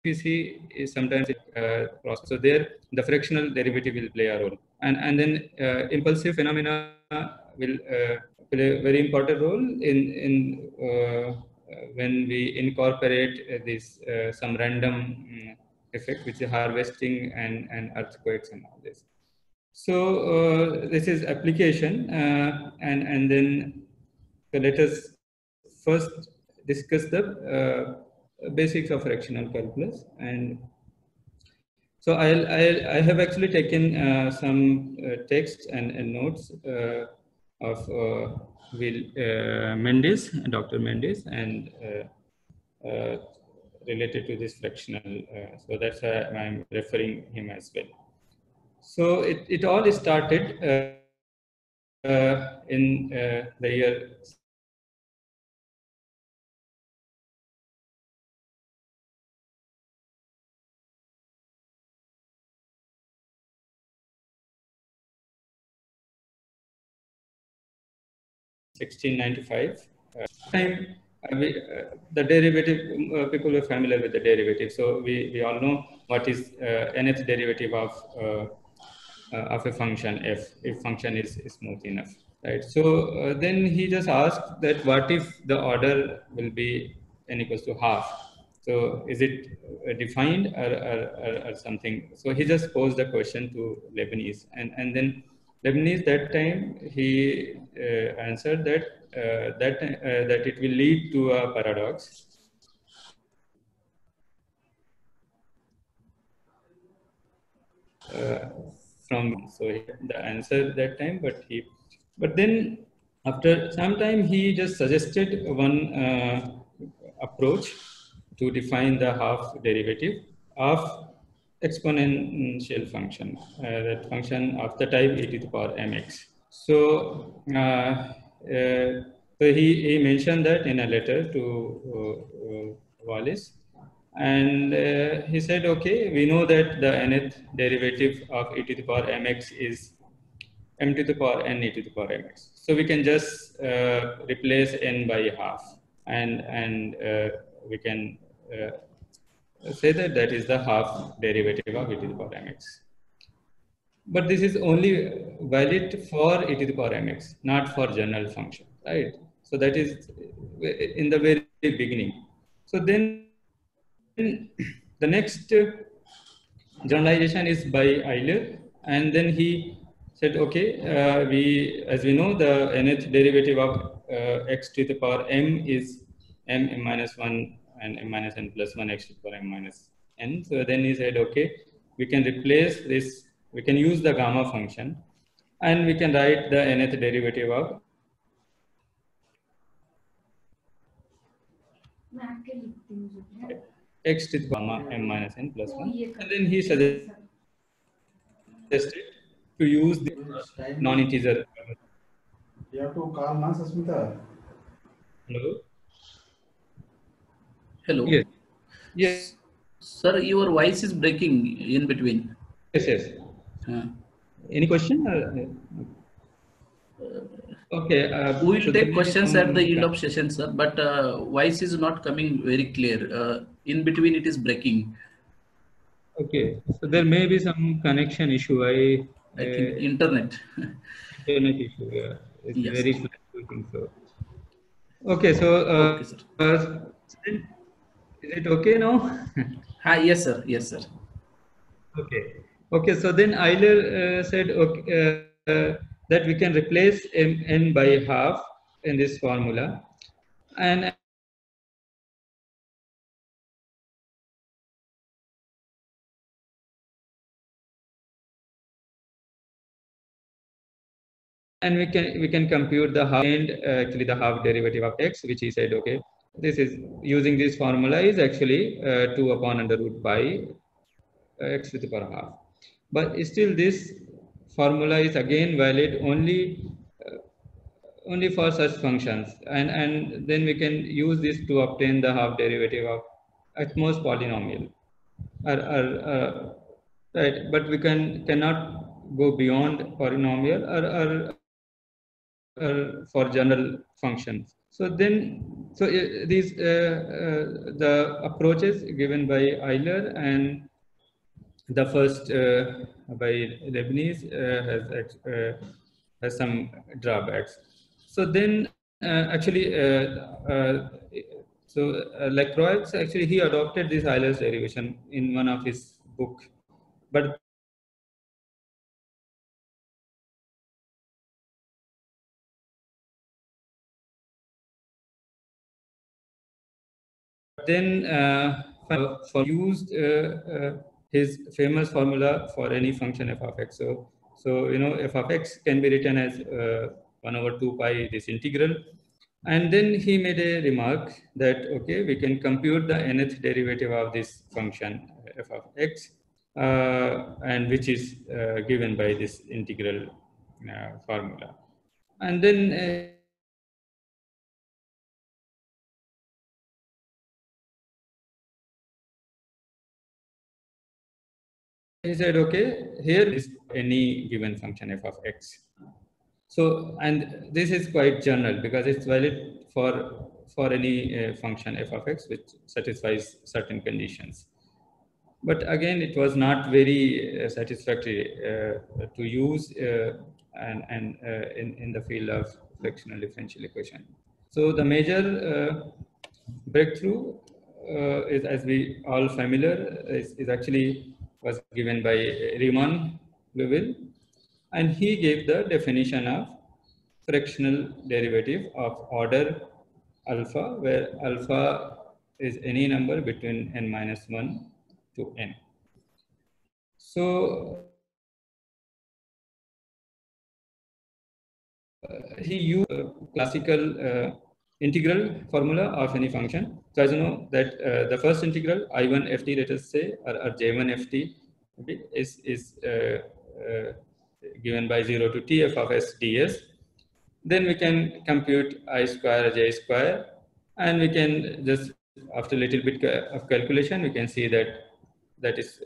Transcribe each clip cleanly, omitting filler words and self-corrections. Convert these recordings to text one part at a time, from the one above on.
we see is sometimes process. So there the fractional derivative will play a role, and then impulsive phenomena will play a very important role in when we incorporate this some random effect, which is harvesting and earthquakes and all this. So this is application, and then so let us first discuss the basics of fractional calculus. And so I have actually taken some text and notes of Mendes, Dr. Mendes, and related to this fractional. So that's why I'm referring him as well. So it all started in the year 1695. The derivative, people are familiar with the derivative. So we all know what is nth derivative of a function if function is smooth enough, right? So then he just asked that what if the order will be n equals to half? So is it defined or something? So he just posed the question to Leibniz, and then Leibniz that time he answered that that it will lead to a paradox. From so the answer that time, but then after some time he just suggested one approach to define the half derivative of exponential function, that function of the type e to the power mx. So so he mentioned that in a letter to Wallis. And he said, okay, we know that the nth derivative of e to the power mx is m to the power n e to the power mx. So we can just replace n by half, and we can say that that is the half derivative of e to the power mx. But this is only valid for e to the power mx, not for general function, right? So that is in the very beginning. So then the next generalization is by Euler, and then he said, okay, as we know, the nth derivative of x to the power m is m minus 1 and m minus n plus 1 x to the power m minus n. So then he said, okay, we can replace this, we can use the gamma function, and we can write the nth derivative of x to the power m minus n plus 1. And then he suggested to use the non-integer. You have to call na, Sasmita. Hello? Hello. Yes. Yes. Sir, your voice is breaking in between. Yes, yes. Any question? Okay. We will take questions at the end of session, sir, but voice is not coming very clear. In between, it is breaking. Okay. So there may be some connection issue. I think internet. Internet issue. Yeah. It's yes. Very fluctuating. So. Okay. So. Okay, sir. Is it okay now? Yes, sir. Yes, sir. Okay. Okay. So then Euler said, okay, that we can replace n by half in this formula, and we can compute the half, and actually the half derivative of x, which he said, okay, this is using this formula is actually 2 upon under root pi x to the power half. But still this formula is again valid only for such functions, and then we can use this to obtain the half derivative of at most polynomial, right? But we cannot go beyond polynomial or for general functions. So then So these the approaches given by Euler and the first by Leibniz has some drawbacks. So then Lacroix actually he adopted this Euler's derivation in one of his book, but then for used his famous formula for any function f of x. So you know f of x can be written as 1 over 2 pi this integral, and then he made a remark that okay, we can compute the nth derivative of this function f of x, and which is given by this integral formula, and then he said, okay, here is any given function f of x. So, and this is quite general because it's valid for any function f of x which satisfies certain conditions. But again, it was not very satisfactory to use in the field of fractional differential equation. So the major breakthrough is, as we all familiar, is actually was given by Riemann-Liouville, and he gave the definition of fractional derivative of order alpha, where alpha is any number between n minus 1 to n. So he used classical integral formula of any function. So as you know that the first integral I1 ft, let us say, or J1 ft is given by 0 to t f of s ds. Then we can compute I square j square, and we can just after a little bit of calculation we can see that that is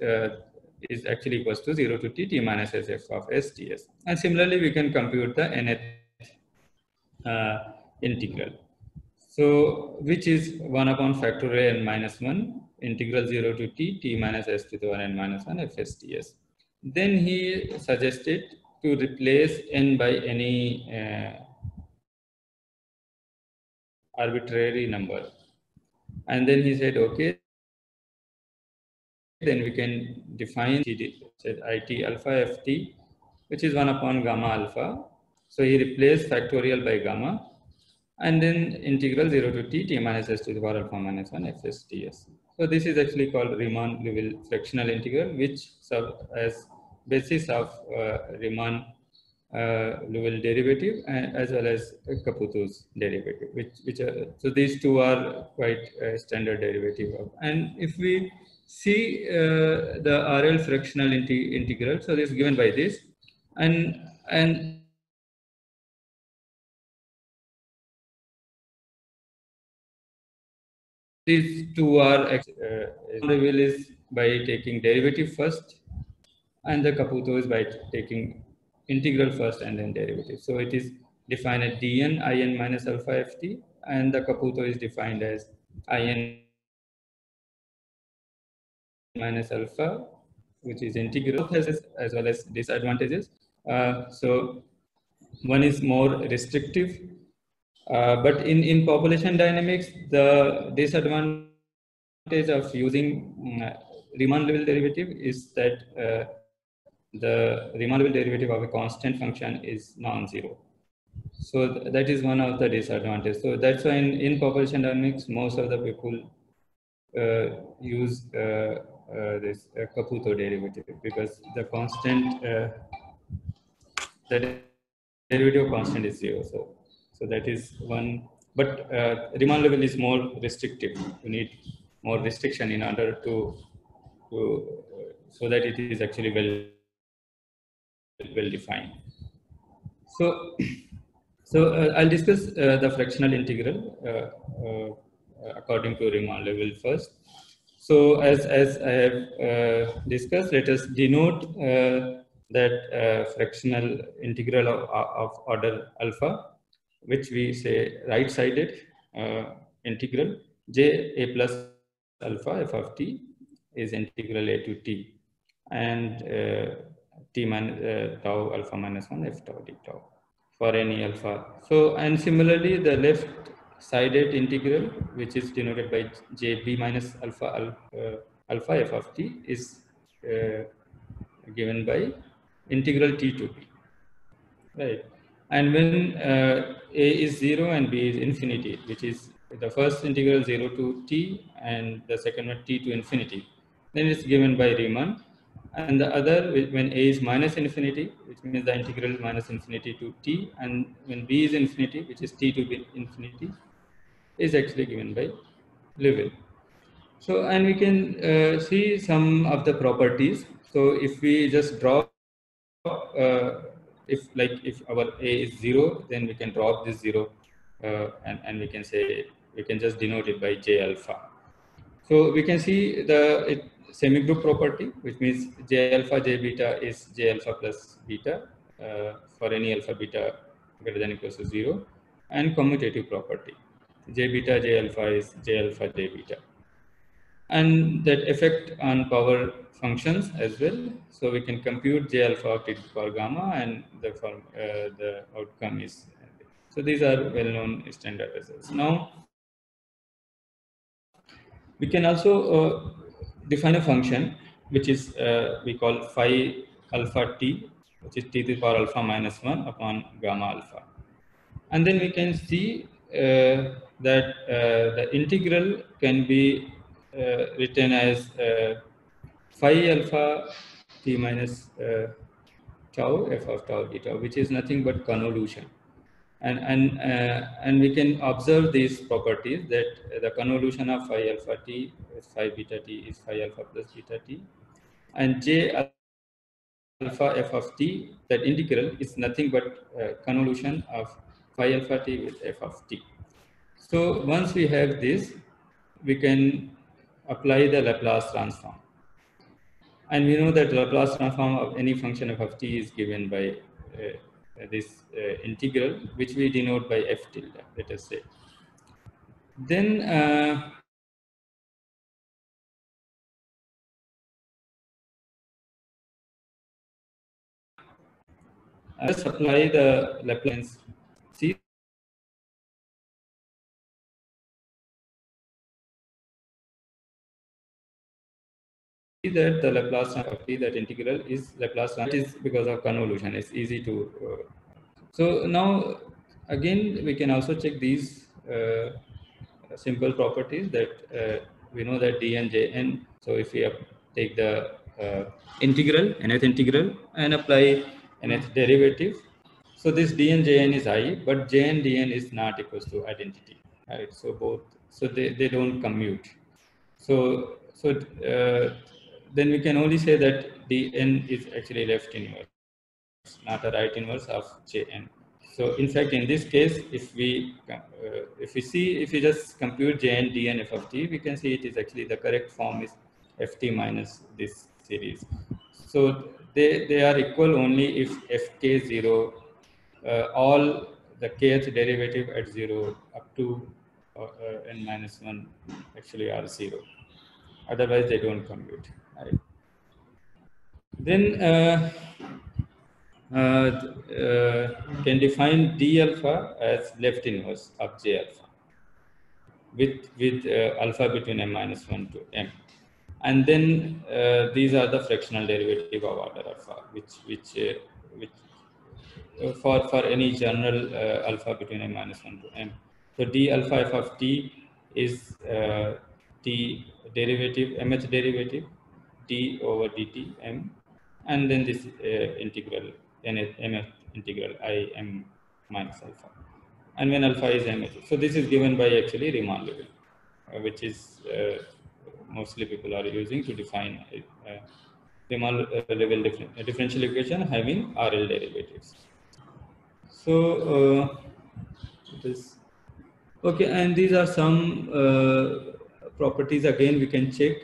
actually equals to 0 to t minus s f of s ds. And similarly we can compute the nth integral. So which is 1 upon factorial n minus 1 integral 0 to t minus s to the 1 n minus 1 f s ds. Then he suggested to replace n by any arbitrary number, and then he said okay, then we can define said it alpha ft, which is 1 upon gamma alpha. So he replaced factorial by gamma, and then integral 0 to t minus s to the power alpha minus 1 f s ds. So this is actually called Riemann-Liouville fractional integral, which serves as basis of Riemann-Liouville derivative as well as Caputo's derivative, which are, so these two are quite standard derivative of. And if we see the RL fractional integral, so this is given by this, and these two are Liouville is by taking derivative first, and the Caputo is by taking integral first and then derivative. So it is defined as dn in minus alpha ft, and the Caputo is defined as in minus alpha, which is integral, as well as disadvantages. So one is more restrictive, but in population dynamics, the disadvantage of using Riemann-Liouville derivative is that the Riemann-Liouville derivative of a constant function is non-zero. So that is one of the disadvantages. So that's why in population dynamics, most of the people use this Caputo derivative, because the constant, the derivative constant is zero. So that is one. But Riemann-Liouville is more restrictive. You need more restriction in order to so that it is actually well defined. So I'll discuss the fractional integral according to Riemann-Liouville first. So as I have discussed, let us denote that fractional integral of order alpha, which we say right-sided integral j a plus alpha f of t is integral a to t, and t minus tau alpha minus 1 f tau d tau for any alpha. So, and similarly the left sided integral, which is denoted by jb minus alpha alpha f of t, is given by integral t to b, right? And when a is 0 and b is infinity, which is the first integral 0 to t and the second one t to infinity, then it's given by Riemann. And the other, when a is minus infinity, which means the integral is minus infinity to t, and when b is infinity, which is t to b infinity, is actually given by Liouville. So, and we can see some of the properties. So, if we just draw, if our a is 0, then we can drop this 0, and we can say, we can just denote it by j alpha. So, we can see the semi-group property, which means j alpha j beta is j alpha plus beta for any alpha beta greater than or equal to 0, and commutative property, j beta j alpha is j alpha j beta, and that effect on power functions as well. So we can compute j alpha of t to the power gamma, and the outcome is. So these are well-known standard results. Now we can also define a function which is we call phi alpha t, which is t to the power alpha minus 1 upon gamma alpha, and then we can see that the integral can be written as phi alpha t minus tau f of tau d tau, which is nothing but convolution. And we can observe these properties, that the convolution of phi alpha t is phi beta t is phi alpha plus beta t, and j alpha f of t, that integral is nothing but convolution of phi alpha t with f of t. So once we have this, we can apply the Laplace transform. And we know that Laplace transform of any function f of t is given by this integral, which we denote by f tilde, let us say. Then let's apply the Laplace. See that the Laplace of t, that integral is Laplace. That is because of convolution. It's easy to. So now again we can also check these simple properties, that we know that d and jn. So if we take the integral, nth integral, and apply nth derivative, so this d and jn is I, but j and dn is not equals to identity, right? So both, so they don't commute. So then we can only say that dn is actually left inverse, not a right inverse of jn. So in fact, in this case, if we just compute j and dn f of t, we can see it is actually the correct form is ft minus this series. So they are equal only if fk0, all the kth derivative at 0 up to n minus 1 actually are 0. Otherwise, they don't commute. Right? Then can define d alpha as left inverse of j alpha with alpha between m minus 1 to m, and then these are the fractional derivative of order alpha, which for any general alpha between m minus 1 to m. So d alpha f of t is t derivative, mth derivative, d over dt m, and then this integral mth integral I m minus alpha, and when alpha is mth. So this is given by actually Riemann-Liouville, which is mostly people are using to define Riemann-Liouville differential equation having RL derivatives. So it is okay, and these are some properties. Again, we can check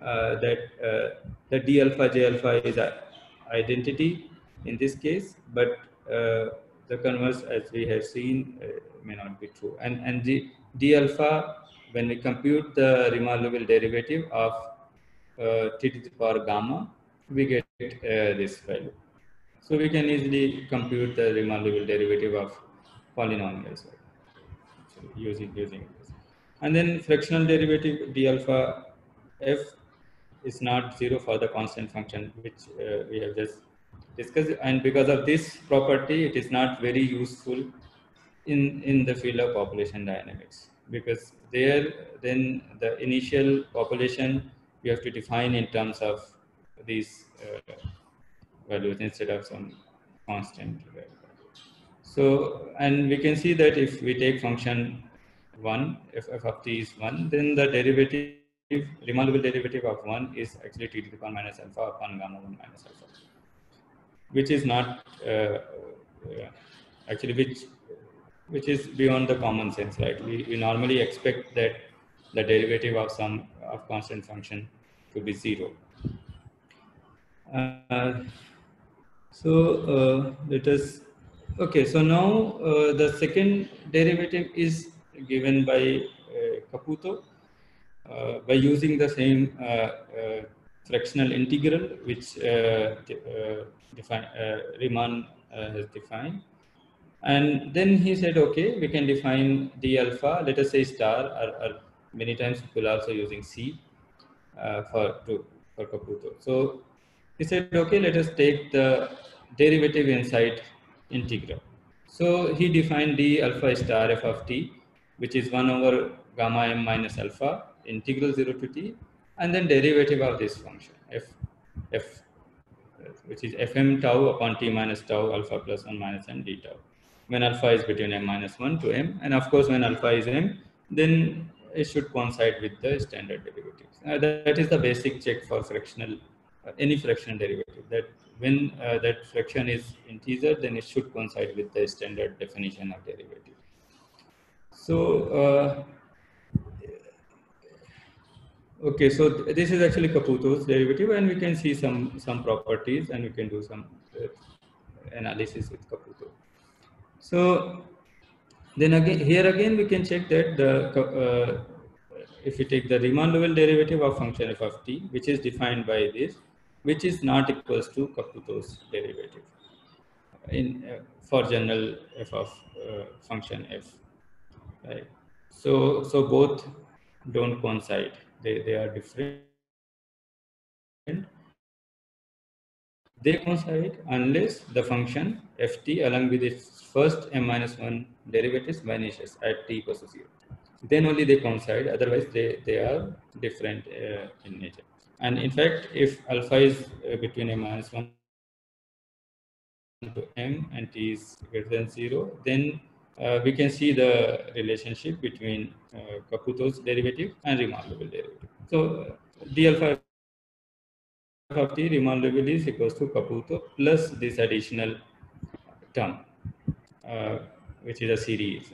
that the d alpha j alpha is a identity in this case, but the converse, as we have seen, may not be true. And d alpha, when we compute the Riemann-Liouville derivative of t to the power gamma, we get this value. So we can easily compute the Riemann-Liouville derivative of polynomials using this. And then fractional derivative d alpha f is not zero for the constant function, which we have just discussed. And because of this property, it is not very useful in the field of population dynamics, because there then the initial population you have to define in terms of these values instead of some constant value. So, and we can see that if we take function 1, if f of t is 1, then the derivative, Riemann-Liouville derivative of 1 is actually t to the power minus alpha upon gamma 1 minus alpha, which is not actually which is beyond the common sense, right? We normally expect that the derivative of some constant function to be 0. Let us, okay, so now the second derivative is given by Caputo by using the same fractional integral which Riemann has defined. And then he said, okay, we can define d alpha, let us say star, or many times people are also using C for Caputo. So he said, okay, let us take the derivative inside integral. So he defined d alpha star f of t, which is 1 over gamma m minus alpha, integral 0 to t, and then derivative of this function, f, which is fm tau upon t minus tau alpha plus 1 minus n d tau, when alpha is between m minus 1 to m. And of course, when alpha is m, then it should coincide with the standard derivatives. That is the basic check for fractional, any fractional derivative, that when that fraction is integer, then it should coincide with the standard definition of derivative. So, okay, so this is actually Caputo's derivative, and we can see some properties, and we can do some analysis with Caputo. So then again, here again, we can check that the if we take the Riemann-Liouville derivative of function f of t, which is defined by this, which is not equals to Caputo's derivative in for general f of function f, right? So both don't coincide; they are different. They coincide unless the function ft along with its first m minus 1 derivatives vanishes at t equals to 0. Then only they coincide, otherwise they are different in nature. And in fact, if alpha is between m minus 1 to m and t is greater than 0, then we can see the relationship between Caputo's derivative and Riemann-Liouville derivative. So d alpha of t Riemann-Liouville is equals to Caputo plus this additional term, which is a series,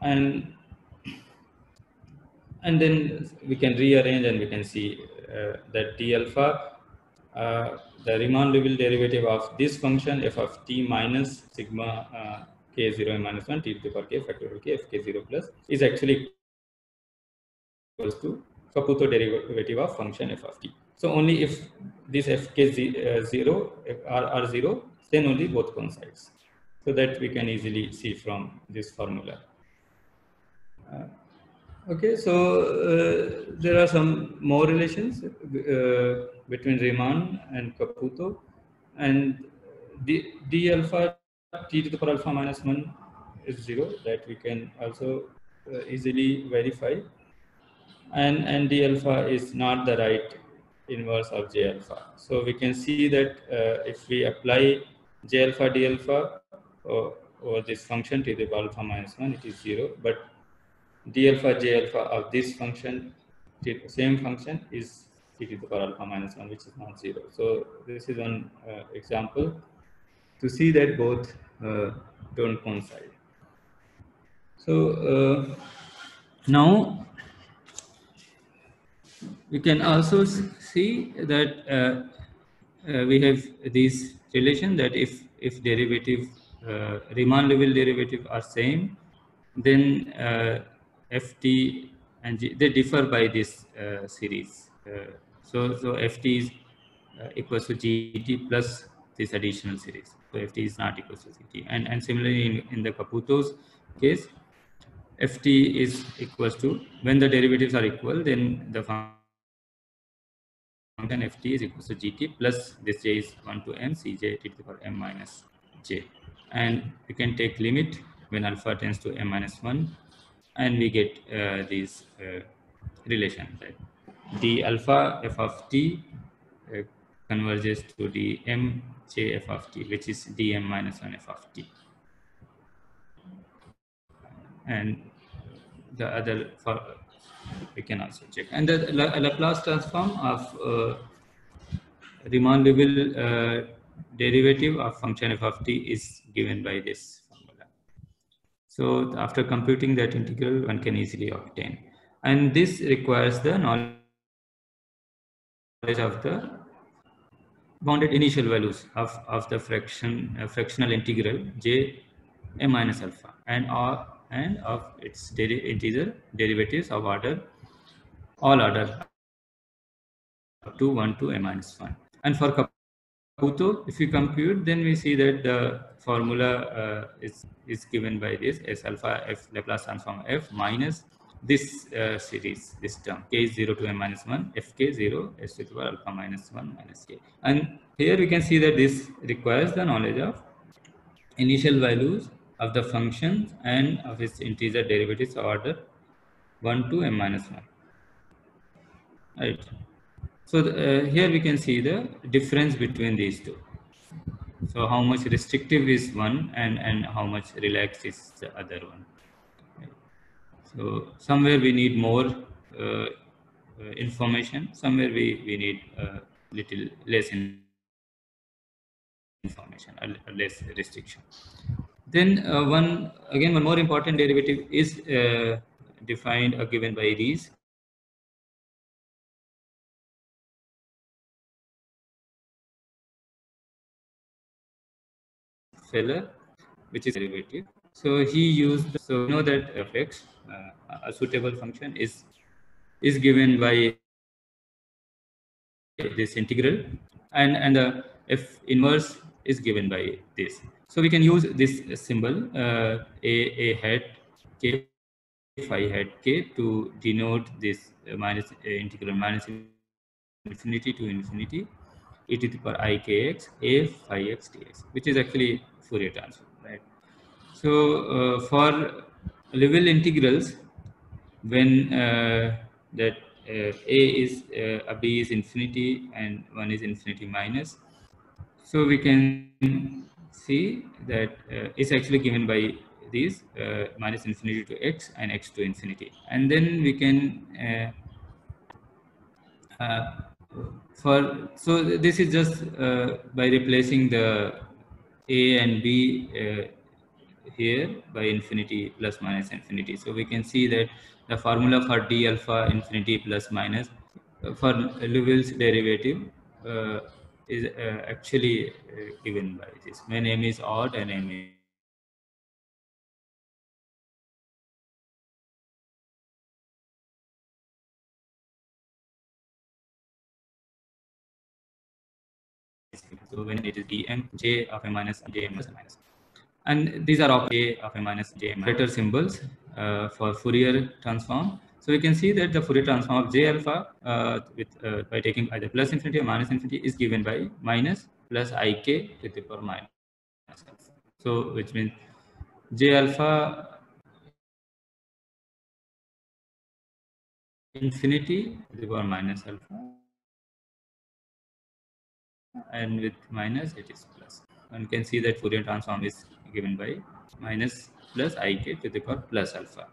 and then we can rearrange and we can see that d alpha, the Riemann-Liouville derivative of this function f of t minus sigma k0 minus 1 t to the power k factorial k f k0 plus is actually equals to Caputo derivative of function f of t. So only if this fk0 are 0, then only both coincides. So that we can easily see from this formula. Okay, so there are some more relations between Riemann and Caputo, and d alpha t to the power alpha minus 1 is 0, that we can also easily verify. And d alpha is not the right inverse of j alpha. So we can see that if we apply j alpha d alpha over this function t to the power alpha minus 1, it is 0. But d alpha j alpha of this function, same function, is t to the power alpha minus 1, which is not 0. So this is one example to see that both don't coincide. So now we can also see that we have this relation that if derivative Riemann-Liouville derivative are same, then ft and g, they differ by this series. So ft is equals to gt plus this additional series. So ft is not equal to gt. And similarly in the Caputo's case, ft is equals to, when the derivatives are equal, then the function ft is equals to gt plus this j is 1 to m cj to the power m minus j. And we can take limit when alpha tends to m minus 1, and we get these relation, right? D alpha f of t converges to dm j f of t, which is dm minus 1 f of t. And the other for we can also check. And the Laplace transform of Riemann-Liouville derivative of function f of t is given by this formula. So after computing that integral, one can easily obtain. And this requires the knowledge of the bounded initial values of the fractional integral j m minus alpha and of its integer derivatives of order, all order up to 1 to m minus 1. And for Caputo, if we compute, then we see that the formula is given by this as alpha f Laplace transform f minus this series, this term k is 0 to m minus 1, fk 0 s to the power alpha minus 1 minus k. And here we can see that this requires the knowledge of initial values of the functions and of its integer derivatives of order 1 to m minus 1. Right. So here we can see the difference between these two. So how much restrictive is one and how much relaxed is the other one. Right. So somewhere we need more information, somewhere we need little less information, or less restriction. Then one more important derivative is defined or given by these. Feller, which is derivative. So he used, so we know that fx, a suitable function, is given by this integral, and the f inverse is given by this. So we can use this symbol a hat k phi hat k to denote this minus integral minus infinity to infinity e to the power I kx a phi x dx, which is actually Fourier transform, right? So for Liouville integrals, when that a is b is infinity and 1 is infinity minus, so we can see that it's actually given by these minus infinity to x and x to infinity, and then we can so this is just by replacing the a and b here by infinity plus minus infinity. So we can see that the formula for d alpha infinity plus minus for Liouville's derivative is actually given by this, when m is odd and m is so when it is dm j of m minus j plus minus. And these are of j of m minus j operator symbols for Fourier transform. So we can see that the Fourier transform of j alpha by taking either plus infinity or minus infinity is given by minus plus ik to the power minus alpha. So which means j alpha infinity to the power minus alpha, and with minus it is plus. One can see that Fourier transform is given by minus plus ik to the power plus alpha.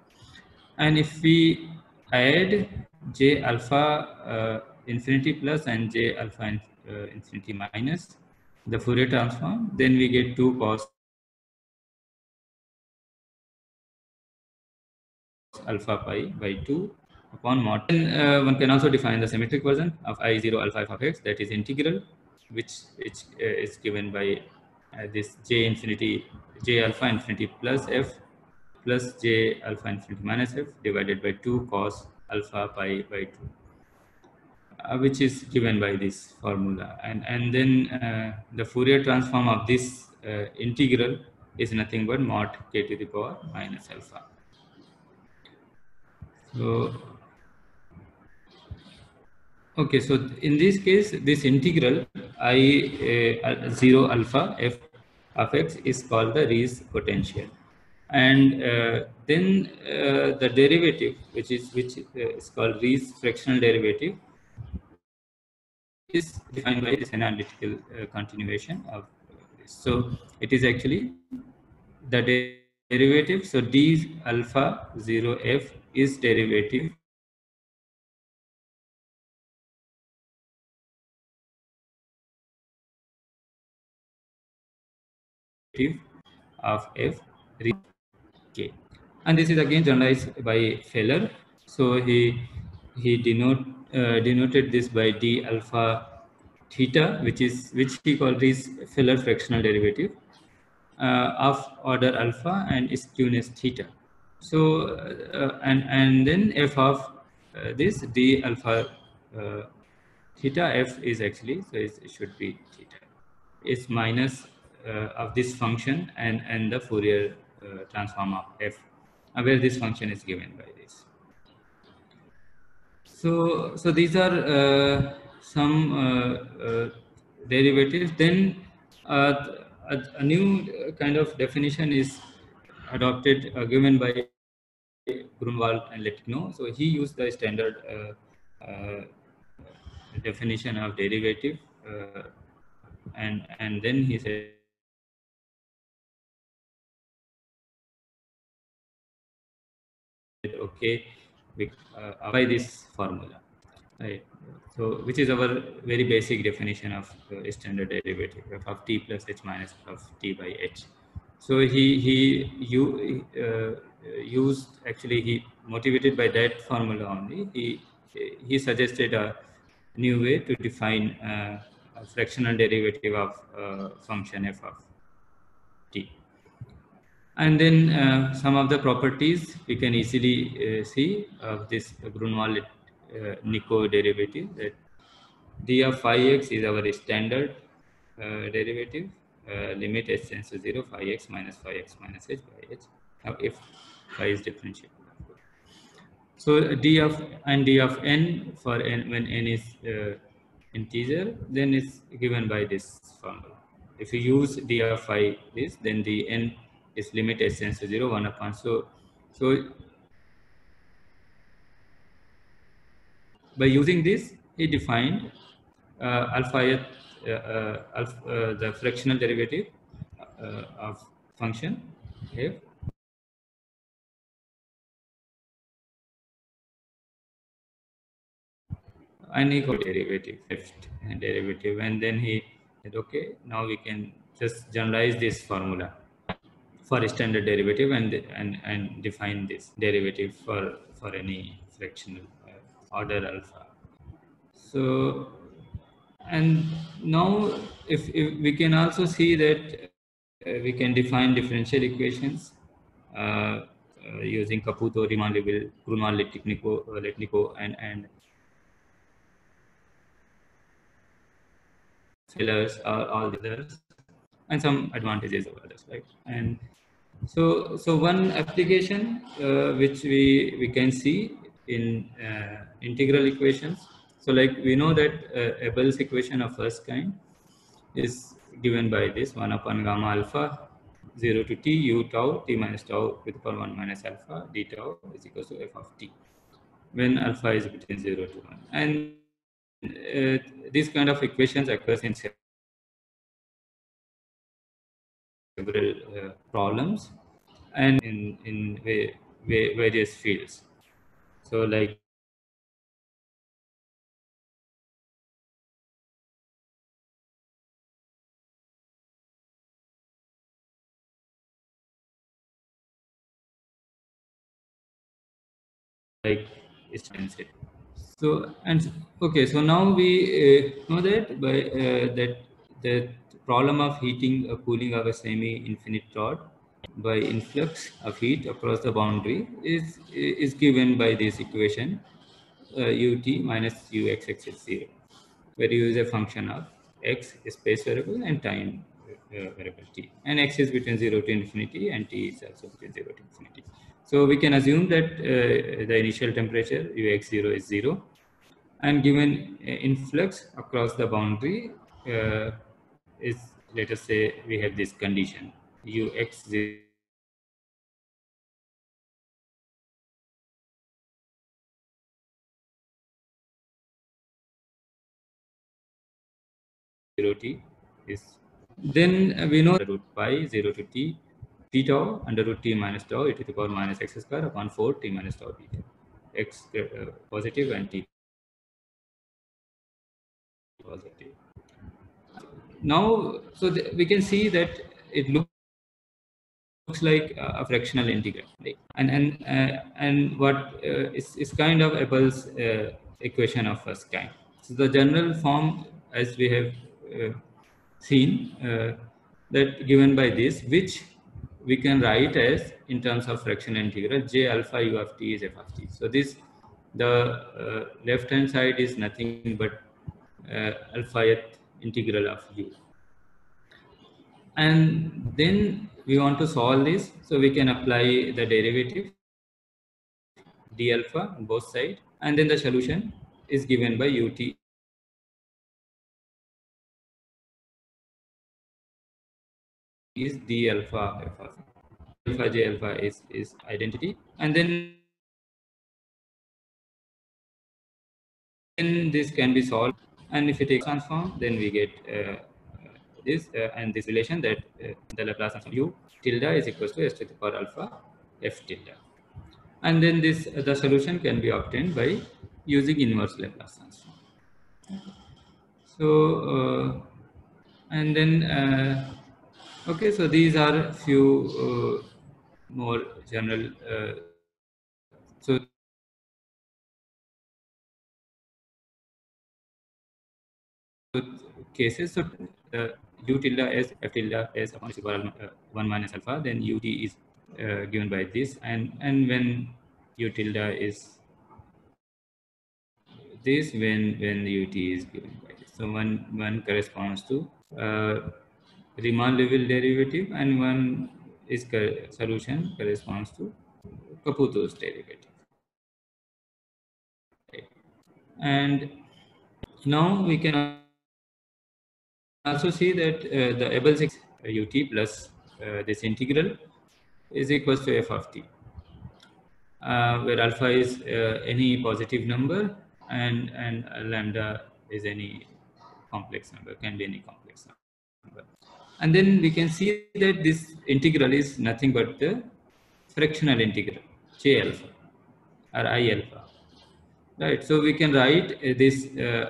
And if we add j alpha infinity plus and j alpha infinity minus the Fourier transform, then we get 2 cos alpha pi by 2 upon mod. And one can also define the symmetric version of I0 alpha f of x, that is integral, which is given by this j alpha infinity plus f plus j alpha infinity minus f divided by 2 cos alpha pi by 2, which is given by this formula. And then the Fourier transform of this integral is nothing but mod k to the power minus alpha. So okay, so in this case, this integral I 0 alpha f of x is called the Riesz potential, and then the derivative, which is called Riesz fractional derivative, is defined by this analytical continuation of this. So it is actually the derivative. So d alpha 0 f is derivative of f k, and this is again generalized by Feller. So he denoted this by d alpha theta, which he called this Feller fractional derivative of order alpha and skewness theta. So and then f of this d alpha theta f is actually, so it should be theta, is minus of this function and the Fourier transform of f, where this function is given by this. So these are some derivatives. Then a new kind of definition is adopted, given by Grunwald and Lettigno. So he used the standard definition of derivative, and then he said, okay, we apply this formula, right? So which is our very basic definition of standard derivative, f of t plus h minus f of t by h. So he used, actually he motivated by that formula only, he suggested a new way to define a fractional derivative of function f of t. And then some of the properties we can easily see of this Grunwald-Nico derivative, that d of phi x is our standard derivative, limit h tends to 0, phi x minus h by h, now if phi is differentiable. So d of n for n, when n is integer, then it's given by this formula. If you use d of phi this, then the n is limit h tends to 0, 1 upon. So by using this, he defined alpha the fractional derivative of function f unequal derivative, fifth derivative, and then he said, okay, now we can just generalize this formula for standard derivative and define this derivative for any fractional order alpha. So, and now if we can also see that we can define differential equations using Caputo, Riemann-Liouville, Grunwald-Lettigno, and Fellers, all the others, and some advantages of others, right? And so one application which we can see in integral equations. So like we know that Abel's equation of first kind is given by this 1 upon gamma alpha 0 to t u tau t minus tau with power 1 minus alpha d tau is equal to f of t when alpha is between 0 to 1. And these kind of equations occurs in several problems and in various fields. So like it's transit. So and okay, so now we know that by that the problem of heating or cooling of a semi-infinite rod by influx of heat across the boundary is given by this equation ut minus uxx is 0, where u is a function of x space variable and time variable t, and x is between 0 to infinity and t is also between 0 to infinity. So we can assume that the initial temperature ux0 is 0, and given influx across the boundary is, let us say we have this condition ux0 t is, then we know root pi 0 to t p tau under root t minus tau e to the power minus x square upon 4 t minus tau beta, x positive and t positive. Now, so we can see that it looks like a fractional integral, right? And what is kind of Abel's equation of first kind. So the general form, as we have seen, that given by this, which we can write as in terms of fractional integral j alpha u of t is f of t. So this, the left hand side is nothing but alpha-th integral of u. And then we want to solve this, so we can apply the derivative d alpha on both sides, and then the solution is given by ut is d alpha f of alpha j alpha is identity, and then this can be solved, and if it is transformed, then we get this and this relation that the Laplace transform u tilde is equals to s to the power alpha f tilde, and then this the solution can be obtained by using inverse Laplace transform. So and then okay, so these are few more general so cases. So u tilde as f tilde as upon s equal 1 minus alpha, then ut is given by this, and when u tilde is this, when ut is given by this. So one corresponds to Riemann level derivative, and one is solution corresponds to Caputo's derivative. Right. And now we can also see that the Abel's ut plus this integral is equals to f of t, where alpha is any positive number and lambda is any complex number, can be any complex number. And then we can see that this integral is nothing but the fractional integral j alpha or I alpha. Right, so we can write this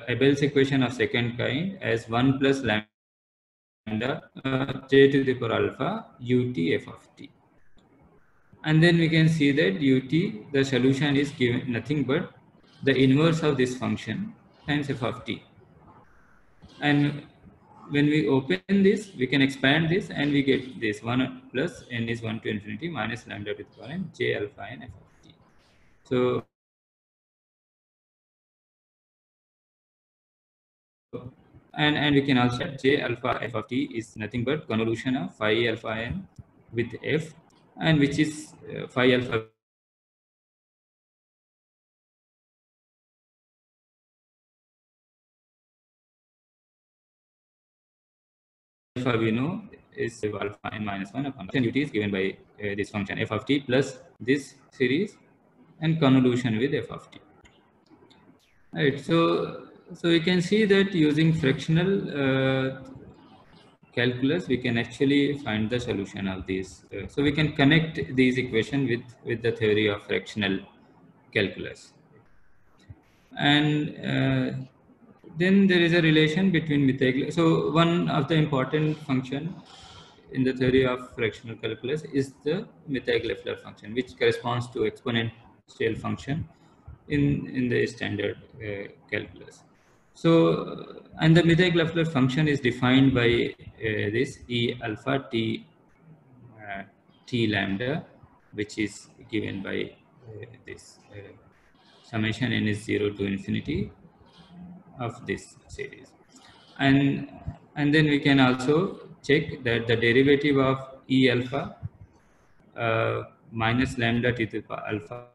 Abel's equation of second kind as 1 plus lambda j to the power alpha ut f of t, and then we can see that ut, the solution is given nothing but the inverse of this function times f of t, and when we open this, we can expand this, and we get this 1 plus n is 1 to infinity minus lambda to the power n j alpha n f of t. So and we can also j alpha f of t is nothing but convolution of phi alpha n with f, and which is phi alpha alpha we know is alpha n minus 1 upon ut is given by this function f of t plus this series and convolution with f of t. Right, so we can see that using fractional calculus, we can actually find the solution of these. So we can connect these equations with the theory of fractional calculus. And then there is a relation between Mittag. So one of the important function in the theory of fractional calculus is the Mittag-Leffler function, which corresponds to exponential function in the standard calculus. So, and the Mittag-Leffler function is defined by this E alpha t T lambda, which is given by this summation n is 0 to infinity of this series. And then we can also check that the derivative of E alpha minus lambda t to the power alpha,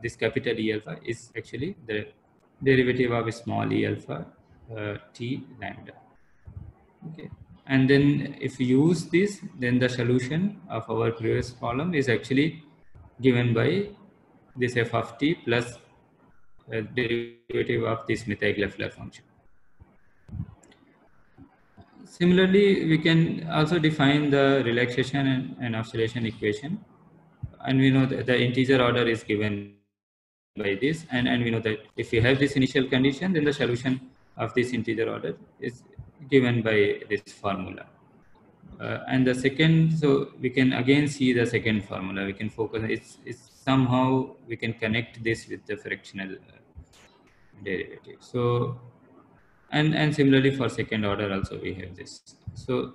this capital E alpha is actually the derivative of small e alpha t lambda. Okay, and then if we use this, then the solution of our previous problem is actually given by this f of t plus derivative of this Mittag-Leffler function. Similarly, we can also define the relaxation and oscillation equation, and we know that the integer order is given by this, and we know that if we have this initial condition, then the solution of this integer order is given by this formula. And the second, so we can again see the second formula. We can focus. It's somehow we can connect this with the fractional derivative. So, and similarly for second order also we have this. So,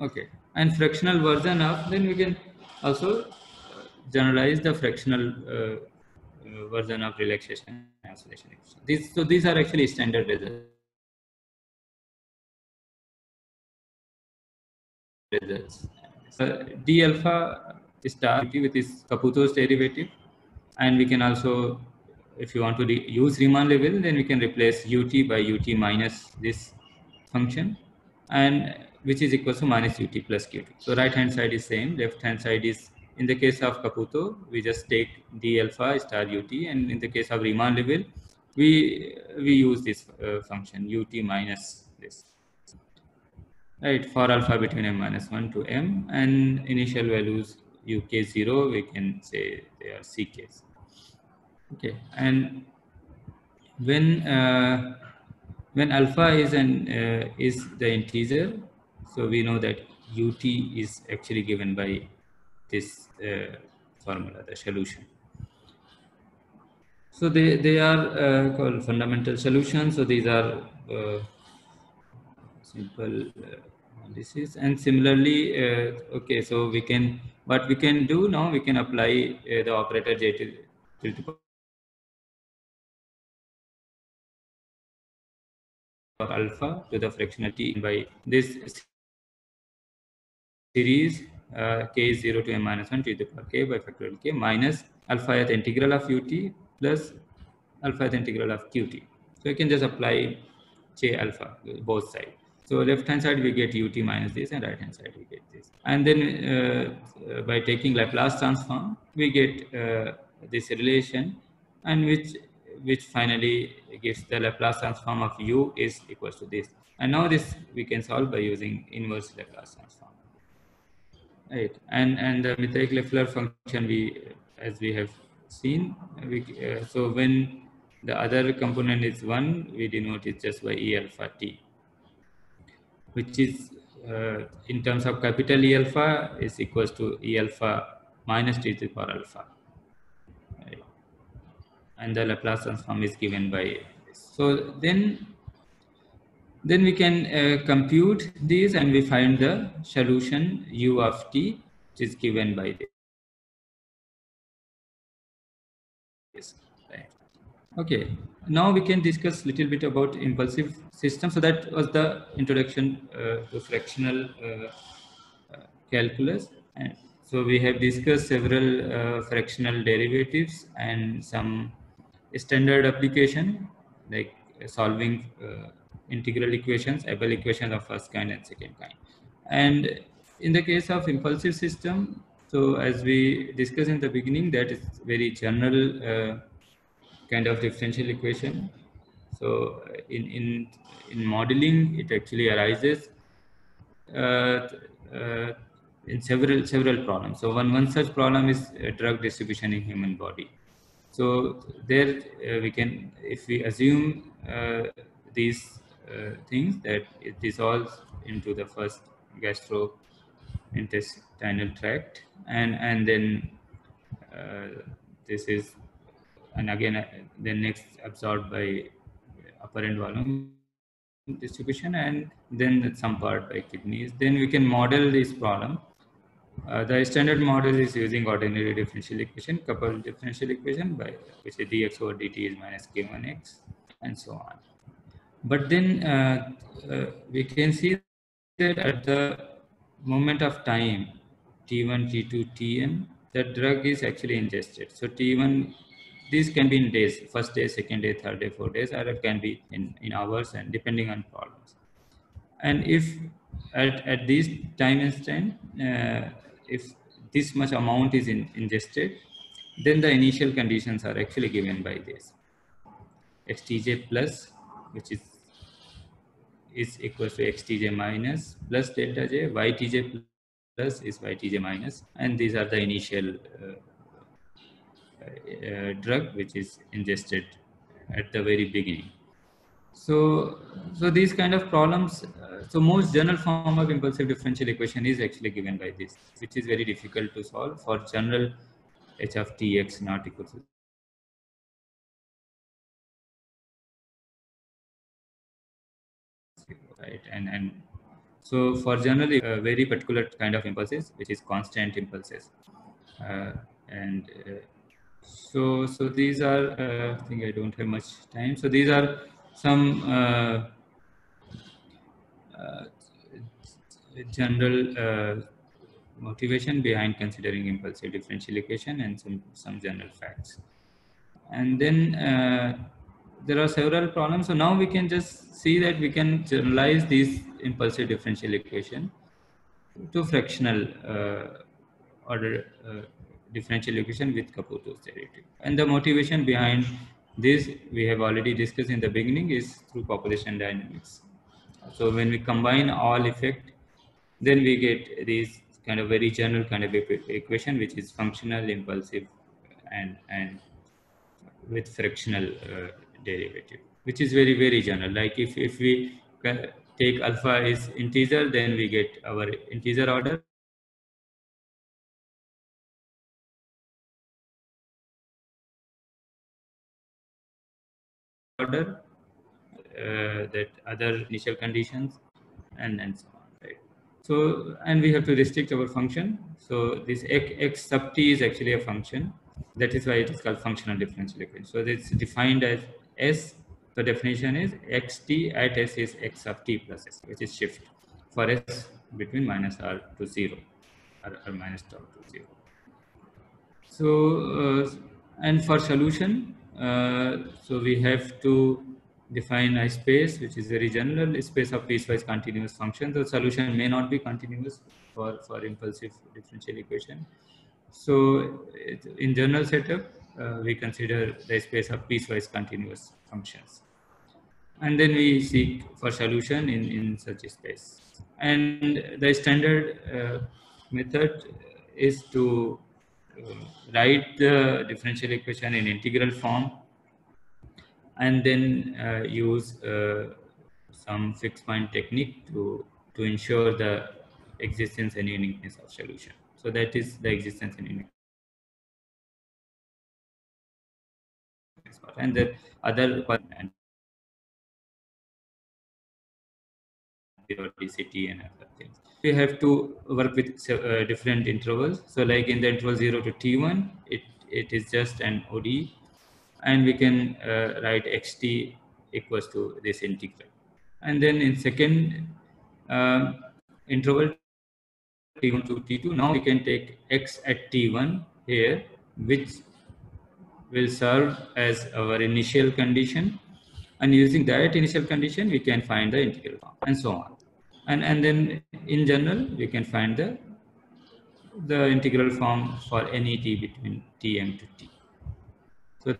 okay, and fractional version of, then we can also generalize the fractional version of relaxation and oscillation. These are actually standard results. D alpha star with this Caputo's derivative, and we can also, if you want to use Riemann-Leibel, then we can replace ut by ut minus this function, and which is equal to minus ut plus qt. So right hand side is same, left hand side is, in the case of Caputo, we just take d alpha star ut, and in the case of Riemann-Leibel, we use this function ut minus this. Right, for alpha between m minus 1 to m, and initial values uk0, we can say they are ck's. Okay, and when alpha is the integer, so we know that ut is actually given by this formula, the solution. So they are called fundamental solutions. So these are simple analysis, and similarly, okay, so we can, what we can do now, we can apply the operator j to the power alpha to the fractional t by this series k is 0 to m minus 1 to the power k by factorial k minus alpha at integral of ut plus alpha at integral of qt. So you can just apply j alpha both sides. So left hand side we get ut minus this, and right hand side we get this. And then by taking Laplace transform, we get this relation, and which finally gives the Laplace transform of u is equals to this. And now this we can solve by using inverse Laplace transform. Right, and the Mittag-Leffler function, as we have seen, so when the other component is 1, we denote it just by E alpha t, which is in terms of capital E alpha is equals to E alpha minus t to the power alpha. Right. And the Laplace transform is given by this. So then we can compute these, and we find the solution u of t, which is given by this. Right. Okay, now we can discuss a little bit about impulsive system. So that was the introduction to fractional calculus. And so we have discussed several fractional derivatives and some standard application, like solving integral equations, Abel equations of first kind and second kind. And in the case of impulsive system, so as we discussed in the beginning, that is very general kind of differential equation. So in modeling, it actually arises in several problems. So one such problem is drug distribution in human body. So there we can, if we assume these things, that it dissolves into the first gastrointestinal tract, and then this is, and again then next absorbed by upper end volume distribution, and then some part by kidneys. Then we can model this problem The standard model is using ordinary differential equation, coupled differential equation by which is dx over dt is minus k1x and so on. But then we can see that at the moment of time t1, t2, tm, the drug is actually ingested. So t1, these can be in days, first day, second day, third day, 4 days, or it can be in hours and depending on problems. And if at this time instant, if this much amount is ingested, then the initial conditions are actually given by this xtj plus, which is equals to xtj minus plus delta j, ytj plus is ytj minus, and these are the initial drug which is ingested at the very beginning. So these kind of problems, so most general form of impulsive differential equation is actually given by this, which is very difficult to solve for general h of tx not equal to right, and so for generally very particular kind of impulses, which is constant impulses, and so these are I think I don't have much time. So these are some general motivation behind considering impulsive differential equation and some general facts. And then there are several problems. So now we can just see that we can generalize these impulsive differential equation to fractional order differential equation with Kaputow's derivative. And the motivation behind this we have already discussed in the beginning is through population dynamics. So when we combine all effect, then we get these kind of very general kind of equation, which is functional, impulsive, and with fractional derivative, which is very general. Like if we take alpha is integer, then we get our integer order. Order that other initial conditions and so on, right? So and we have to restrict our function. So this x sub t is actually a function. That is why it is called functional differential equation. So it's defined as s. The definition is xt at s is x sub t plus s, which is shift for s between minus r to 0 or minus tau to 0. So and for solution, so we have to define a space which is very general, a space of piecewise continuous functions. The solution may not be continuous for impulsive differential equation. So in general setup, we consider the space of piecewise continuous functions. And then we seek for solution in such a space. And the standard method is to write the differential equation in integral form and then use some fixed point technique to ensure the existence and uniqueness of solution. So that is the existence and uniqueness. And the other and periodicity and other things. We have to work with different intervals. So like in the interval 0 to t1, it is just an ODE, and we can write xt equals to this integral. And then in second interval t1 to t2, now we can take x at t1 here, which will serve as our initial condition, and using that initial condition we can find the integral form and so on. And then in general we can find the integral form for any t between tm to t. So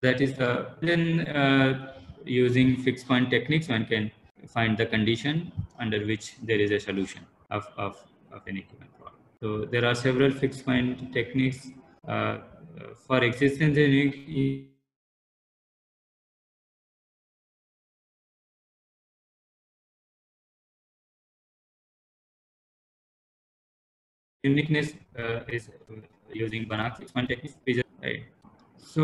that is the then using fixed point techniques one can find the condition under which there is a solution of any given problem. So there are several fixed point techniques for existence in uniqueness is using Banach fixed point technique, right? So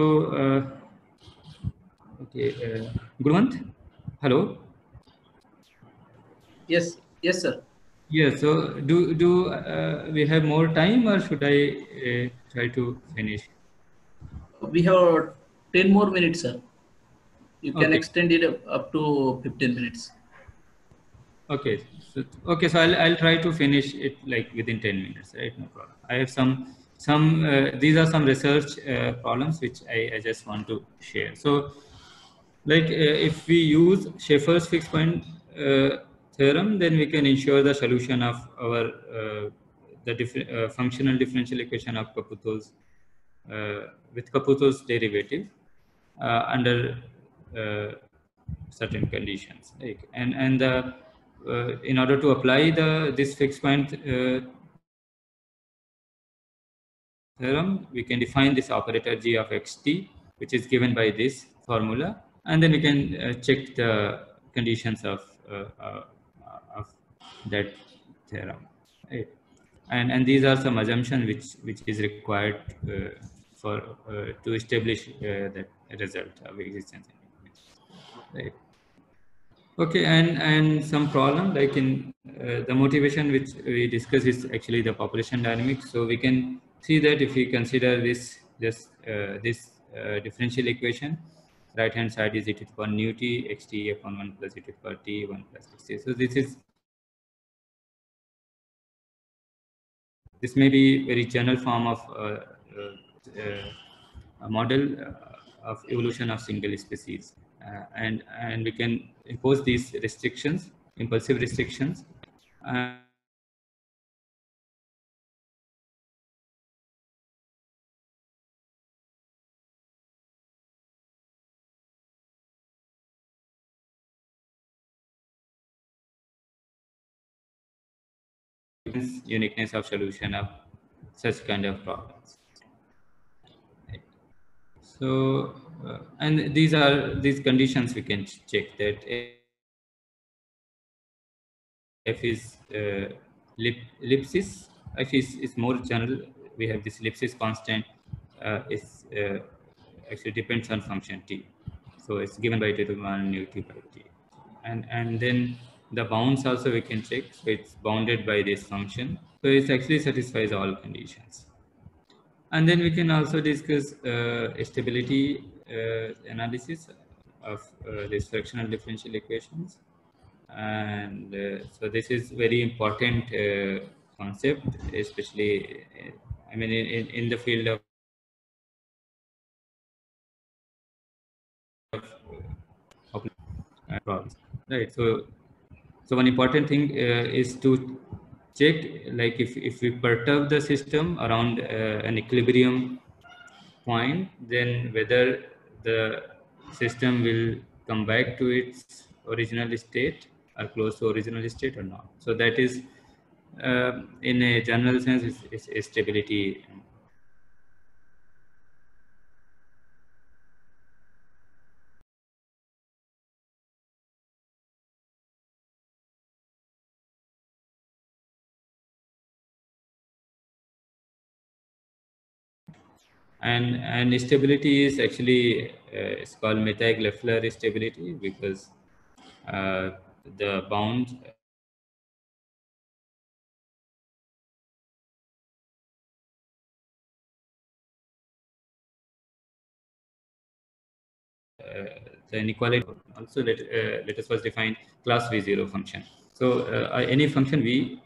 okay, Guruvant, hello. Yes, yes, sir. Yeah. So do we have more time, or should I try to finish? We have 10 more minutes, sir. You can Okay. extend it up to 15 minutes. Okay. So I'll try to finish it like within 10 minutes, right? No problem. I have some these are some research problems which I just want to share. So like if we use Schaeffer's fixed point theorem, then we can ensure the solution of our functional differential equation of Kaputho's with Kaputho's derivative under certain conditions. Like, and the in order to apply this fixed point theorem, we can define this operator g of xt, which is given by this formula, and then we can check the conditions of that theorem. Right? And these are some assumptions which is required for to establish that result of existence. Right. Okay, and some problem like in the motivation which we discuss is actually the population dynamics. So we can see that if we consider this differential equation, right hand side is e to the power nu t xt upon 1 plus e to the power t 1 plus xt. So this may be very general form of a model of evolution of single species, and we can impose these restrictions, impulsive restrictions, uniqueness of solution of such kind of problems. Right. So, and these are these conditions we can check that f is ellipsis. F is more general. We have this ellipsis constant is actually depends on function t. So it's given by t to the 1 nu t by t, and then the bounds also we can check. So it's bounded by this function. So it actually satisfies all conditions. And then we can also discuss stability analysis of these fractional differential equations. And so this is very important concept, especially, I mean, in the field of problems, right? So one important thing is to check, like if we perturb the system around an equilibrium point, then whether the system will come back to its original state or close to original state or not. So that is, in a general sense, is a stability. And stability is actually it's called Mettag-Leffler stability, because uh, the bound the inequality. Also, let us first define class V0 function. So any function V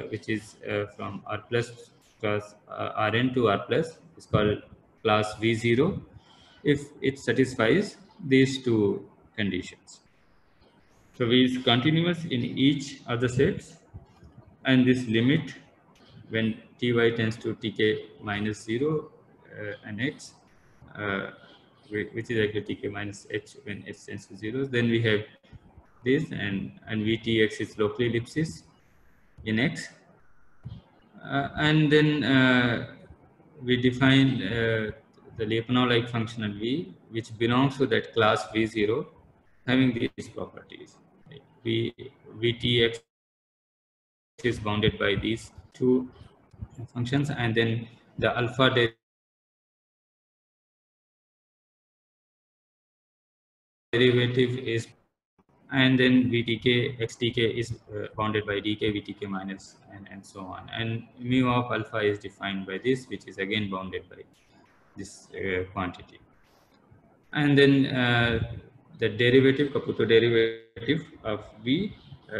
which is from R plus class Rn to R plus is called class V0 if it satisfies these two conditions. So V is continuous in each of the sets, and this limit when ty tends to tk minus 0 and h, uh, which is actually tk minus h when h tends to 0, then we have this, and vtx is locally ellipsis in x, and then we define the Lyapunov-like functional v, which belongs to that class v0 having these properties. Vtx is bounded by these two functions, and then the alpha derivative is and then VTK, XTK is bounded by DK, VTK minus, and so on. And mu of alpha is defined by this, which is again bounded by this quantity. And then the derivative, Caputo derivative of V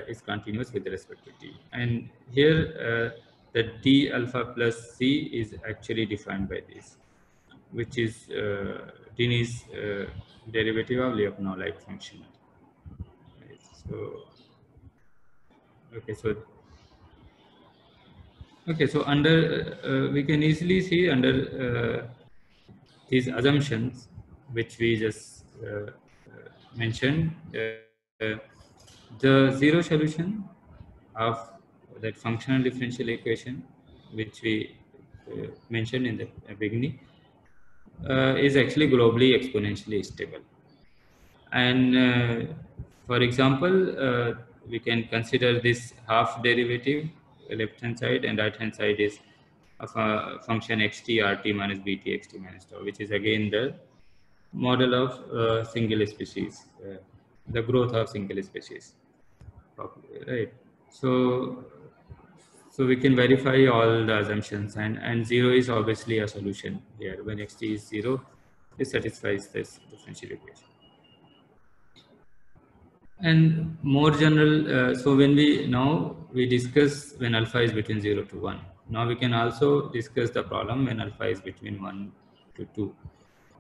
is continuous with respect to T. And here the D alpha plus C is actually defined by this, which is Dini's derivative of Lyapunov-like function. Right. So, so under we can easily see under these assumptions, which we just mentioned, the zero solution of that functional differential equation, which we mentioned in the beginning, is actually globally exponentially stable. And for example, we can consider this half derivative left hand side, and right hand side is of a function xt rt minus bt xt minus tau, which is again the model of single species, the growth of single species, right? So we can verify all the assumptions, and zero is obviously a solution here. When xt is zero, it satisfies this differential equation. And more general, so when we discuss when alpha is between 0 to 1. Now we can also discuss the problem when alpha is between 1 to 2.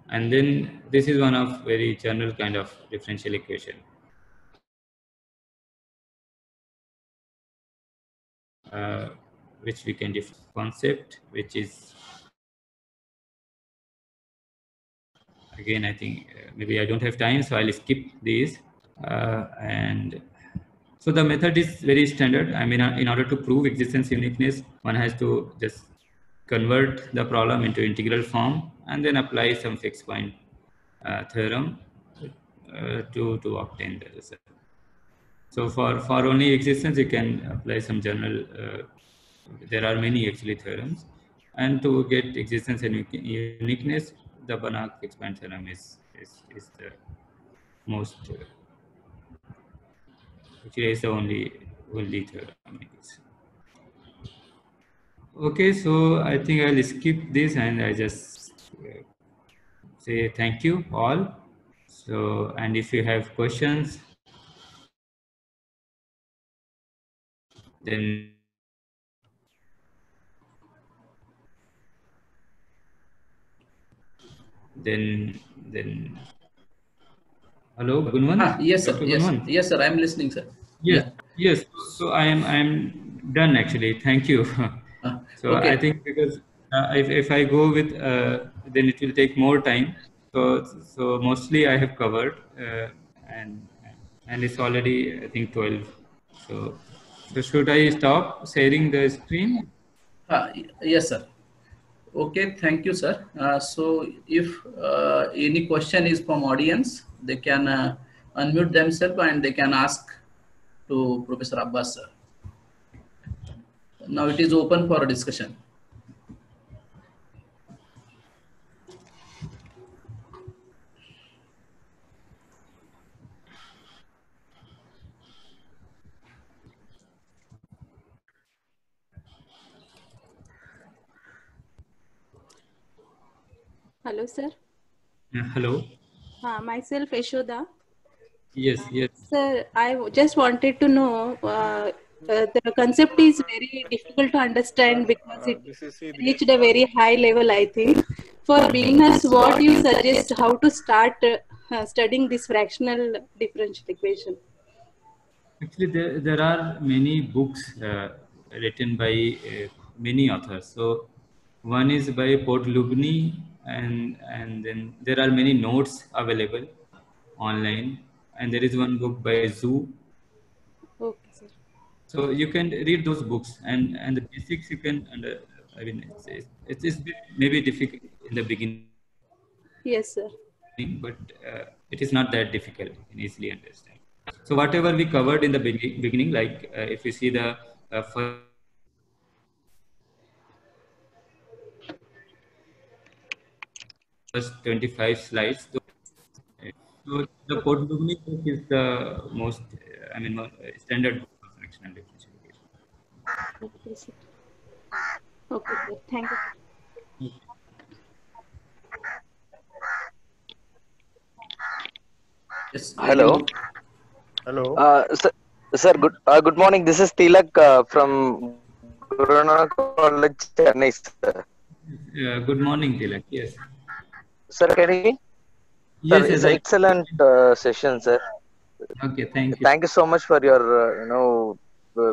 And then this is one of very general kind of differential equation. Which we can define concept, which is again, I think maybe I don't have time, so I'll skip these. And so the method is very standard. I mean, in order to prove existence uniqueness, one has to just convert the problem into integral form and then apply some fixed point theorem to obtain the result. So for only existence, you can apply some general. There are many actually theorems, and to get existence and uniqueness, the Banach fixed point theorem is the most. Actually, it's the only theorem, I guess. Okay, so I think I'll skip this and I just say thank you all. So, and if you have questions, then hello, Gunwant? Yes, sir. Dr. Yes, Gunwant? yes, sir. I'm listening, sir. Yes, Yeah. yes. So I'm done actually. Thank you. So Okay. I think because if I go with then it will take more time. So mostly I have covered and it's already I think 12. So should I stop sharing the screen? Yes, sir. Okay, thank you, sir. So if any question is from audience, they can unmute themselves and they can ask to Professor Abbas, sir. Now it is open for discussion. Hello, sir. Hello. Myself, Yashoda. Yes, yes. Sir, just wanted to know the concept is very difficult to understand because it reached a very high level, I think. For beginners, what you suggest how to start studying this fractional differential equation? Actually, there are many books written by many authors. So one is by Podlubny, and then there are many notes available online, and there is one book by Zhu. Okay, sir. So you can read those books, and the basics you can I mean, it's maybe difficult in the beginning, Yes, sir. but it is not that difficult. You can easily understand. So whatever we covered in the beginning, like if you see the first 25 slides, So the Podlugny book is the most, standard book for fractional differential equation. Okay, sir. Okay, sir. Thank you. Yes. Hello. Hello. Sir, good morning. This is Tilak from Guru Nanak College, Chennai, sir. Good morning, Tilak. Yes. Sir, can you hear me? Yes, Sir, yes, it's an excellent session, sir. Okay, thank you. Thank you so much for your,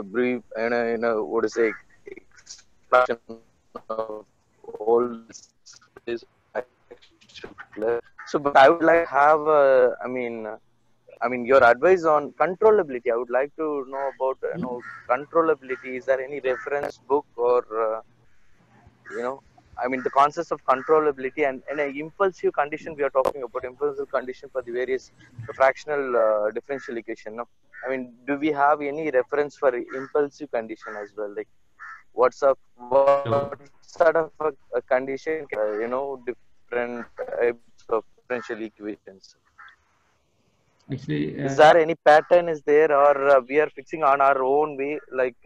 brief, what to say, explanation of all this. So, but I would like to have, your advice on controllability. I would like to know about, controllability. Is there any reference book or, the concepts of controllability and an impulsive condition we are talking about, impulsive condition for the various fractional differential equation. No? Do we have any reference for impulsive condition as well? Like, what sort of a condition, different types of differential equations? Actually, Is there any pattern is there, or we are fixing on our own way, like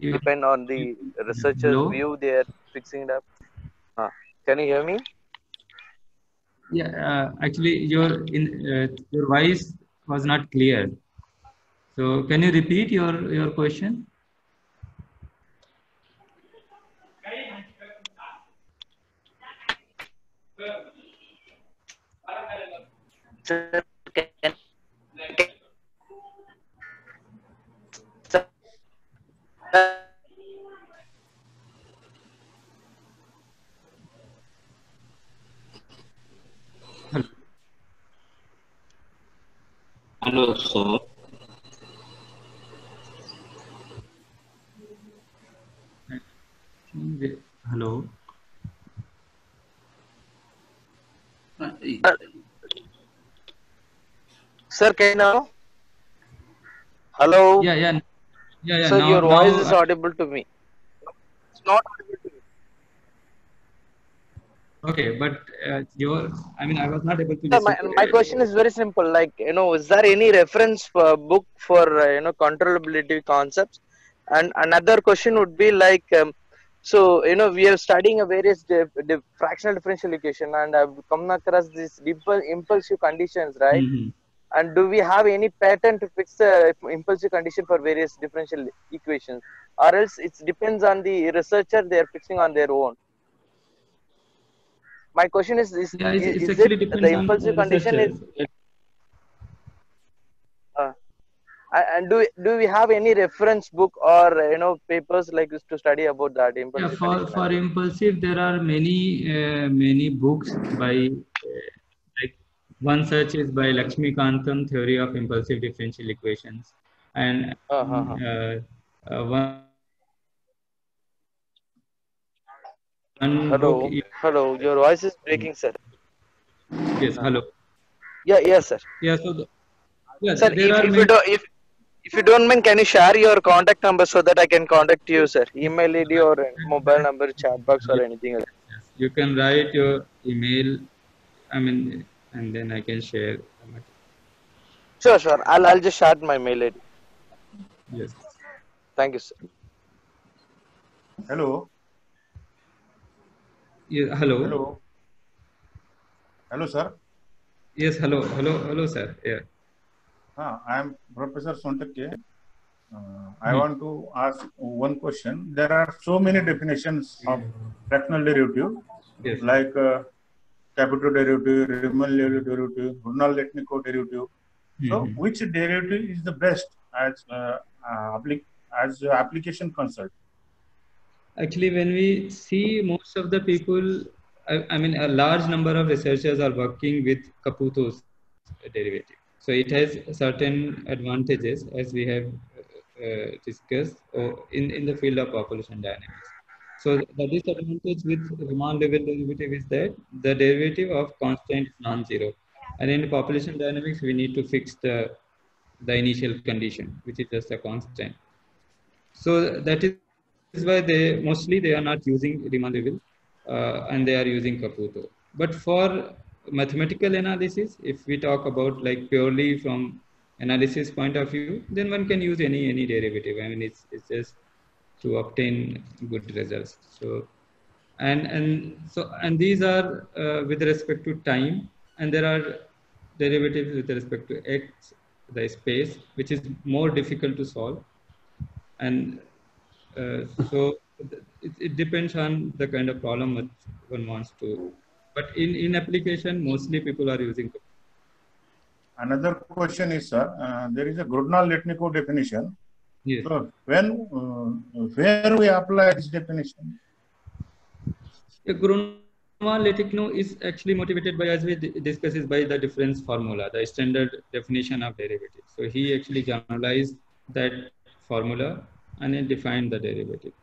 depend on the researchers hello? view they are fixing it up? Can you hear me? Yeah, actually, your voice was not clear. So, can you repeat your question? Sir, Hello, sir. Hello. Sir, can you now? Hello. Yeah. Sir, your Now, voice is audible to me. It's not audible to me. okay, but I was not able to Sir, listen. my question is very simple. Like, is there any reference book for controllability concepts? And another question would be like, so we are studying a various fractional differential equation, and I've come across these impulsive conditions, right? Mhm. And do we have any pattern to fix the impulsive condition for various differential equations, or else it depends on the researcher they are fixing on their own? My question is Yeah, it's is it actually the depends on impulsive condition is, researchers. uh, and do we have any reference book or papers like this to study about that Yeah, impulsive for condition as well? impulsive, there are many books by like one such is by Lakshmikantam, Theory of Impulsive Differential Equations, and one book Hello, is, your voice is breaking, sir. yes, hello. Yes, sir. Yeah, Sir, there are if you many. don't if you don't mind, can you share your contact number so that I can contact you, sir? Email ID or mobile number, chat box or anything else? Yes, you can write your email. And then I can share. Sure. I'll just share my mail ID. Yes. Thank you, sir. Hello. Yeah, hello. Hello. Hello, sir. Yes, hello, sir. Yeah. I am Professor Sontakke. I want to ask one question. There are so many definitions of fractional derivative, Yes. like capital derivative, Riemann derivative, Brunel-Letnikov derivative. So, which derivative is the best as application concerned? Actually, when we see most of the people, a large number of researchers are working with Caputo's derivative. So it has certain advantages, as we have discussed in the field of population dynamics. So the disadvantage with Riemann-Leibel derivative is that the derivative of constant is non-zero, and in population dynamics we need to fix the initial condition, which is just a constant. So that is why they are not using Riemann-Leibel and they are using Caputo. But for mathematical analysis, if we talk about like purely from analysis point of view, then one can use any derivative. I mean, it's just to obtain good results. So and these are with respect to time, and there are derivatives with respect to x, the space, which is more difficult to solve. And so it depends on the kind of problem that one wants to. But in application, mostly people are using. Another question is, sir, there is a Grudnal-Letnikov definition. Yes. So where we apply this definition? Grudnal-Letnikov is actually motivated by, as we discussed, is by the difference formula, the standard definition of derivative. So he actually generalized that formula and then defined the derivative.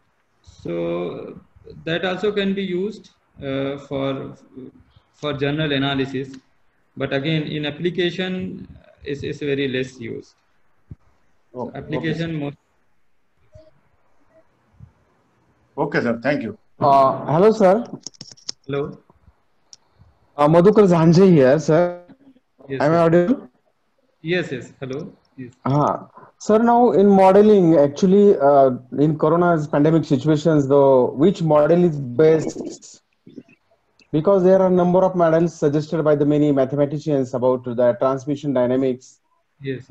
So that also can be used for general analysis, but again in application is very less used. Oh, so application okay. Okay, sir. Thank you. Hello, sir. Hello. Madhukar Zanje here, sir. Yes, Am I audible? Yes. Hello. Yes. Sir, now in modeling, actually, in corona's pandemic situations, though, which model is best? Because there are a number of models suggested by the many mathematicians about the transmission dynamics. Yes.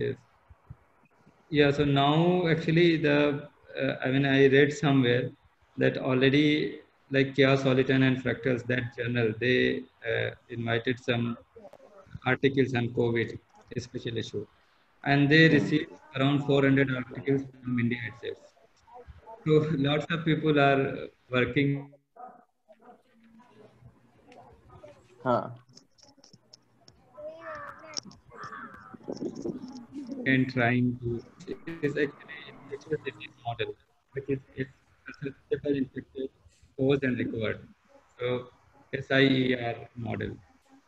Yeah. So now actually I mean, I read somewhere that already like Kea-Soliton and Fractals, that journal, they invited some articles on COVID, a special issue, and they received around 400 articles from India itself. So lots of people are working and trying to. It is actually infectious disease model, which is susceptible, infected, exposed, and recovered. So SIER model.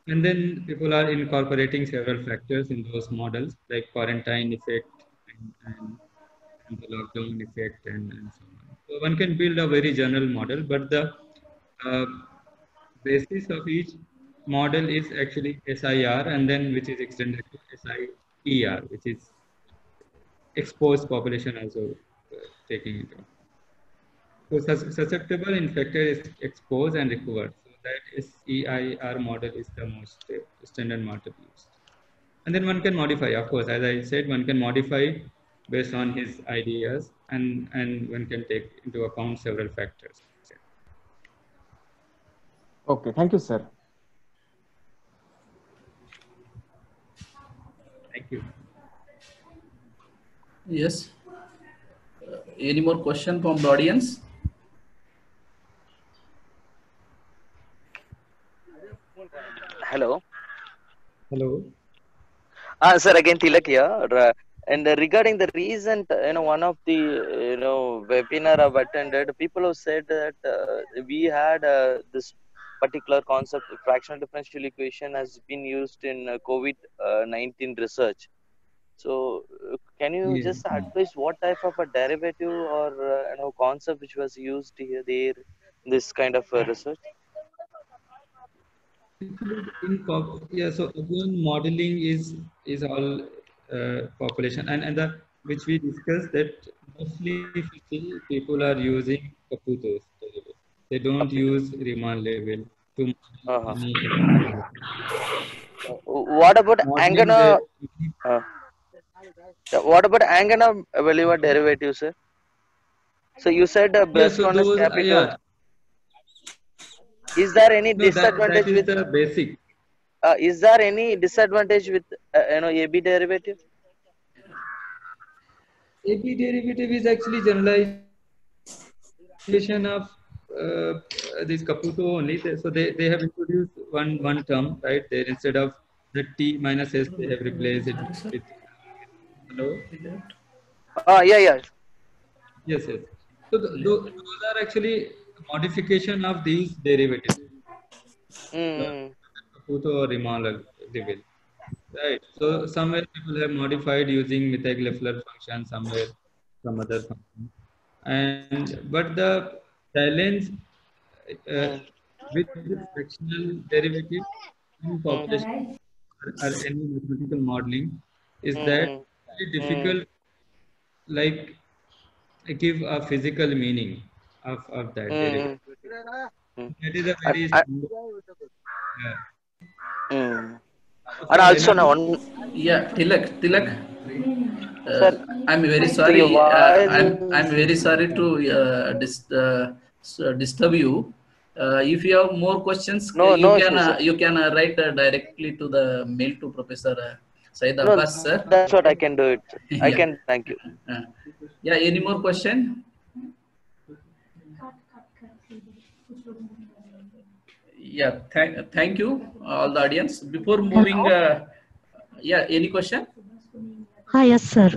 And then people are incorporating several factors in those models, like quarantine effect and the lockdown effect and so on. So one can build a very general model, but the basis of each model is actually SIR, and then which is extended to SIER, which is exposed population also taking it on. So susceptible, infected, exposed, and recovered. So that SEIR model is the most standard model used. And then one can modify, of course, as I said, one can modify based on his ideas, and one can take into account several factors. Okay, thank you, sir. Thank you. Yes. Any more question from the audience? Hello. Sir, again Tilak here. And regarding the recent, one of the, webinar I've attended, people have said that we had this particular concept, fractional differential equation, has been used in COVID-19 research. So, can you just advise what type of a derivative or concept which was used here, there, this kind of research? Yeah, so again, modeling is all population, and the which we discussed, that mostly people are using Caputo's. They don't use Riemann level to What about Angana? What about Angana-Veliva derivative, sir? So you said Brustolus capital. Is there any disadvantage with the basic? Is there any disadvantage with AB derivative? AB derivative is actually generalization of this Caputo only. So they have introduced one term, right? There, instead of the T minus S, they have replaced it with hello. Yeah. Yes. So those are actually modification of these derivatives. Caputo or Riemann level. Right. So somewhere people have modified using Mittag-Leffler function, somewhere some other function. But the challenge with the fractional derivative population or any mathematical modeling is that it's difficult, like give a physical meaning of that derivative. That is a very And also now Yeah, Tilak. Sir, I'm very sorry. I'm very sorry to disturb you. If you have more questions, you can write directly to the mail to Professor Syed Abbas, sir. That's what I can do it. I can. Thank you. Yeah. Any more question? Yeah. Thank you, all the audience. Before moving, yeah. Any question? Yes, sir.